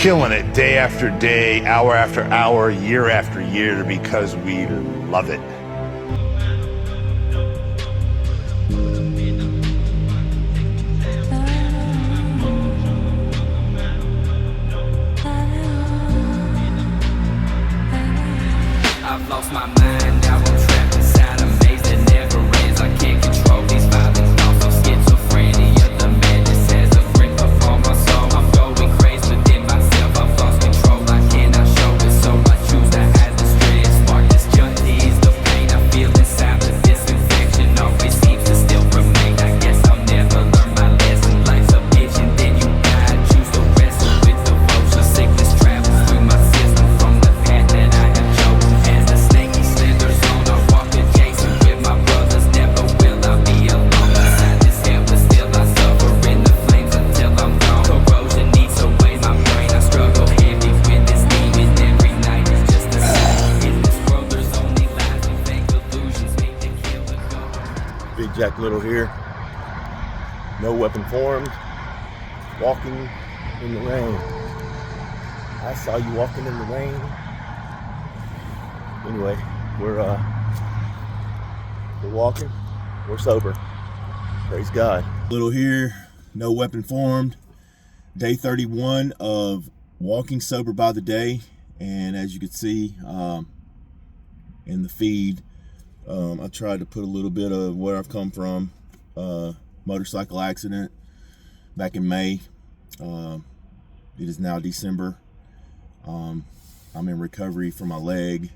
killing it day after day, hour after hour, year after year, because we love it. I've lost my mind, now I'm trapped inside a maze that never ends. I can't control these violent thoughts of schizophrenia. The madness has a grip upon my soul. I'm going crazy within myself, I've lost control. I cannot show it, so I choose to hide the stress. Spark this junk to ease the pain I feel inside, but this infection always seems to still remain. I guess I'll never learn my lesson. Life's a bitch and then you die. Choose to wrestle with devotion. Sickness travels through my system from the path that I have chosen. As the snake he slithers on, I walk adjacent with my brothers. Never will I be alone inside this hell, but still I suffer in the flames until I'm gone. Corrosion eats away my brain. I struggle heavy with this demon every night. It's just a sign. In this world there's only lies and fake illusions made to kill the God. Big Jack Little here. No weapon formed. Walking in the rain. I saw you walking in the rain. Anyway, we're walking. We're sober. Praise God. Little here. No weapon formed. Day 31 of walking sober by the day. And as you can see in the feed, I tried to put a little bit of where I've come from. Motorcycle accident back in May. It is now December. I'm in recovery for my leg,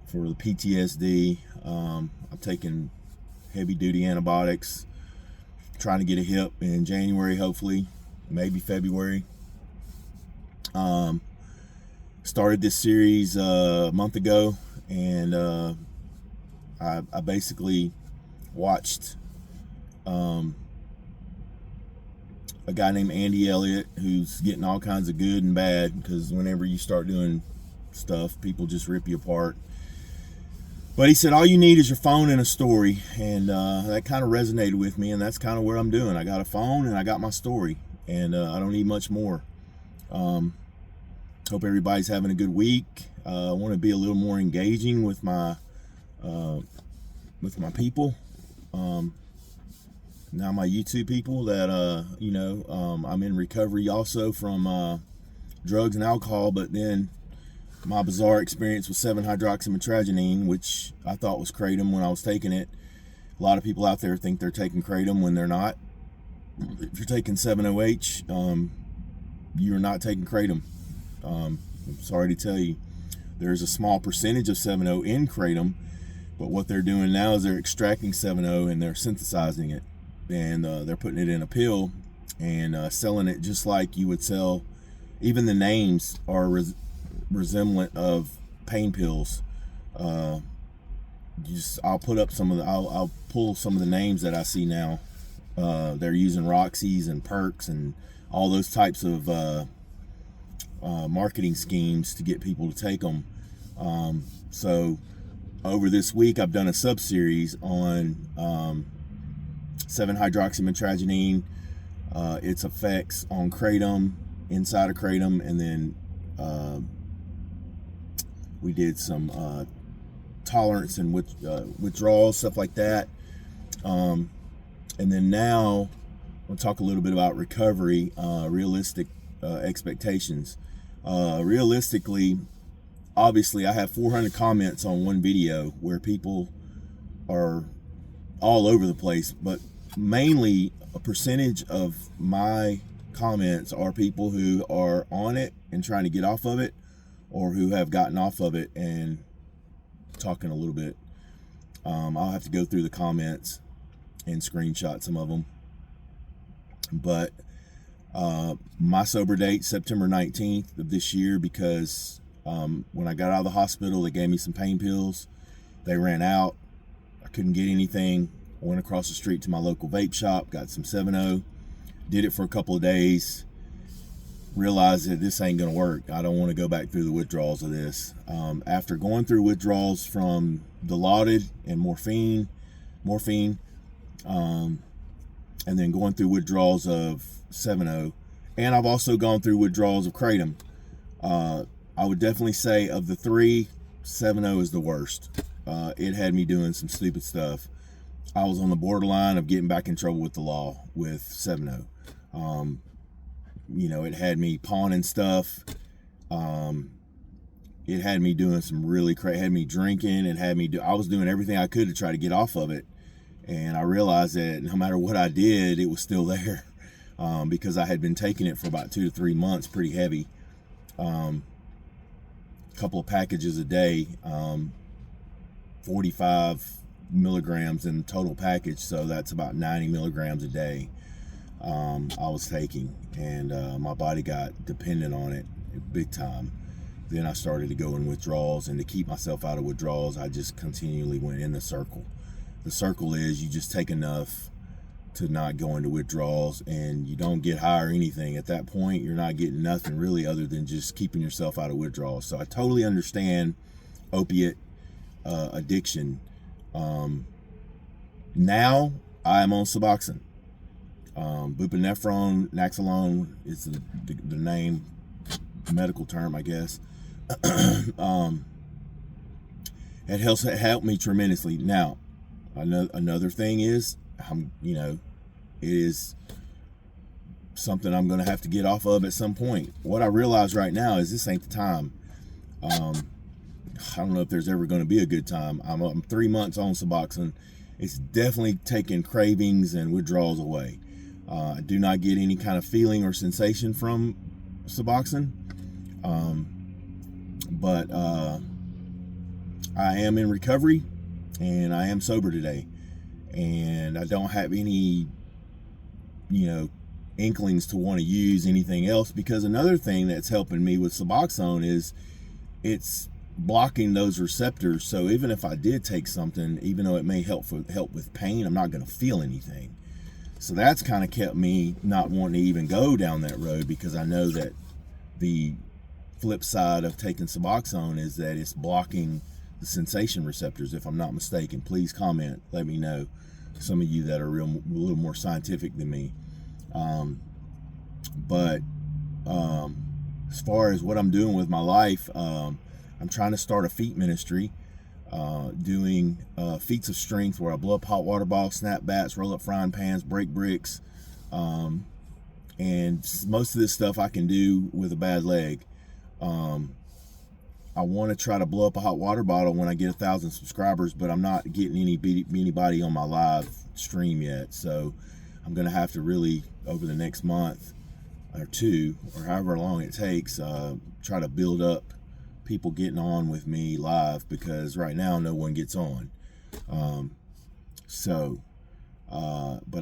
for the PTSD. I'm taking heavy duty antibiotics, trying to get a hip in January, hopefully, maybe February. Started this series a month ago, and I basically watched a guy named Andy Elliott, who's getting all kinds of good and bad, because whenever you start doing stuff, people just rip you apart. But he said, all you need is your phone and a story, and that kind of resonated with me, and that's kind of what I'm doing. I got a phone and I got my story, and I don't need much more. Hope everybody's having a good week. I want to be a little more engaging with my people. Now my YouTube people that I'm in recovery also from drugs and alcohol, but then my bizarre experience with 7-hydroxymitragynine, which I thought was kratom when I was taking it. A lot of people out there think they're taking kratom when they're not. If you're taking 7-OH, you're not taking kratom. I'm sorry to tell you, there's a small percentage of 7-O in kratom, but what they're doing now is they're extracting 7-O and they're synthesizing it, and they're putting it in a pill and selling it just like you would sell. Even the names are resemblant of pain pills. I'll put up some of the, I'll pull some of the names that I see now. They're using Roxy's and Perks and all those types of marketing schemes to get people to take them. So over this week, I've done a sub-series on 7-hydroxymitragynine, its effects on kratom, inside of kratom, and then we did some tolerance and withdrawal, stuff like that. And then now we'll talk a little bit about recovery, realistic expectations. Realistically, obviously, I have 400 comments on one video where people are all over the place, but mainly a percentage of my comments are people who are on it and trying to get off of it, or who have gotten off of it and talking a little bit. I'll have to go through the comments and screenshot some of them. But my sober date, September 19th of this year, because when I got out of the hospital, they gave me some pain pills. They ran out. I couldn't get anything. I went across the street to my local vape shop, got some 7-O, did it for a couple of days, realized that this ain't gonna work. I don't want to go back through the withdrawals of this. After going through withdrawals from Dilaudid and morphine, and then going through withdrawals of 7-O, And I've also gone through withdrawals of kratom. I would definitely say of the three, 7-0 is the worst. It had me doing some stupid stuff. I was on the borderline of getting back in trouble with the law with 7-0. You know, it had me pawning stuff. It had me doing some really crazy, had me drinking. It had me I was doing everything I could to try to get off of it. And I realized that no matter what I did, it was still there. Because I had been taking it for about 2 to 3 months, pretty heavy. Couple of packages a day, 45 milligrams in total package, so that's about 90 milligrams a day. I was taking, and my body got dependent on it big time. Then I started to go in withdrawals, and to keep myself out of withdrawals, I just continually went in the circle. The circle is you just take enough to not go into withdrawals, and you don't get high or anything. At that point, you're not getting nothing really other than just keeping yourself out of withdrawals. So I totally understand opiate addiction. Now I'm on Suboxone. Buprenorphine, Naxalone is the name, medical term, I guess. It helped me tremendously. Now, another thing is, it is something I'm going to have to get off of at some point. What I realize right now is this ain't the time. I don't know if there's ever going to be a good time. I'm 3 months on Suboxone. It's definitely taking cravings and withdrawals away. I do not get any kind of feeling or sensation from Suboxone. But I am in recovery, and I am sober today. And I don't have any, inklings to want to use anything else, because another thing that's helping me with Suboxone is it's blocking those receptors. So even if I did take something, even though it may help with pain, I'm not going to feel anything. So that's kind of kept me not wanting to even go down that road, because I know that the flip side of taking Suboxone is that it's blocking the sensation receptors, if I'm not mistaken. Please comment, let me know, some of you that are a little more scientific than me. But as far as what I'm doing with my life, I'm trying to start a feet ministry, doing feats of strength, where I blow up hot water bottles, snap bats, roll up frying pans, break bricks, and most of this stuff I can do with a bad leg. I want to try to blow up a hot water bottle when I get 1,000 subscribers, but I'm not getting anybody on my live stream yet. So I'm going to have to really, over the next month or two, or however long it takes, try to build up people getting on with me live, because right now no one gets on. But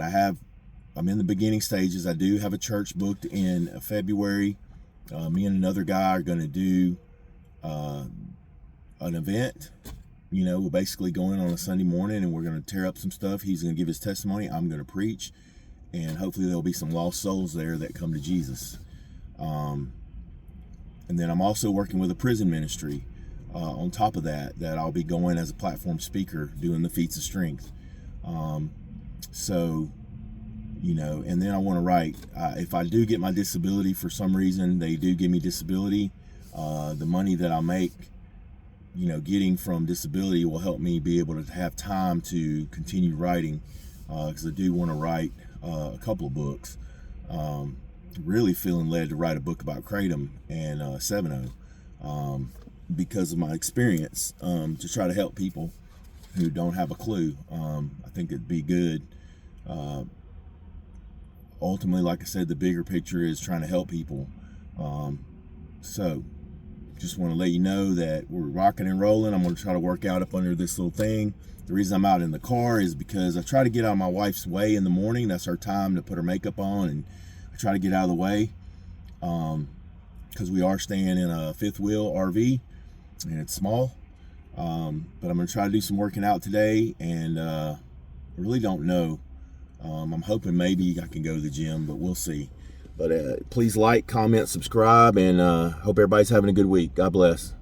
I'm in the beginning stages. I do have a church booked in February. Me and another guy are going to do an event. We're basically going on a Sunday morning, and we're going to tear up some stuff. He's going to give his testimony. I'm going to preach, and hopefully there'll be some lost souls there that come to Jesus. And then I'm also working with a prison ministry on top of that I'll be going as a platform speaker, doing the feats of strength. And then I want to write. If I do get my disability, for some reason they do give me disability, the money that I make, getting from disability will help me be able to have time to continue writing, because I do want to write a couple of books. Really feeling led to write a book about kratom and 7-0, because of my experience, to try to help people who don't have a clue. I think it'd be good. Ultimately, like I said, the bigger picture is trying to help people. So just want to let you know that we're rocking and rolling. I'm going to try to work out up under this little thing. The reason I'm out in the car is because I try to get out of my wife's way in the morning. That's her time to put her makeup on, and I try to get out of the way, because we are staying in a fifth wheel RV, and it's small. But I'm going to try to do some working out today, and I really don't know. I'm hoping maybe I can go to the gym, but we'll see. But please like, comment, subscribe, and hope everybody's having a good week. God bless.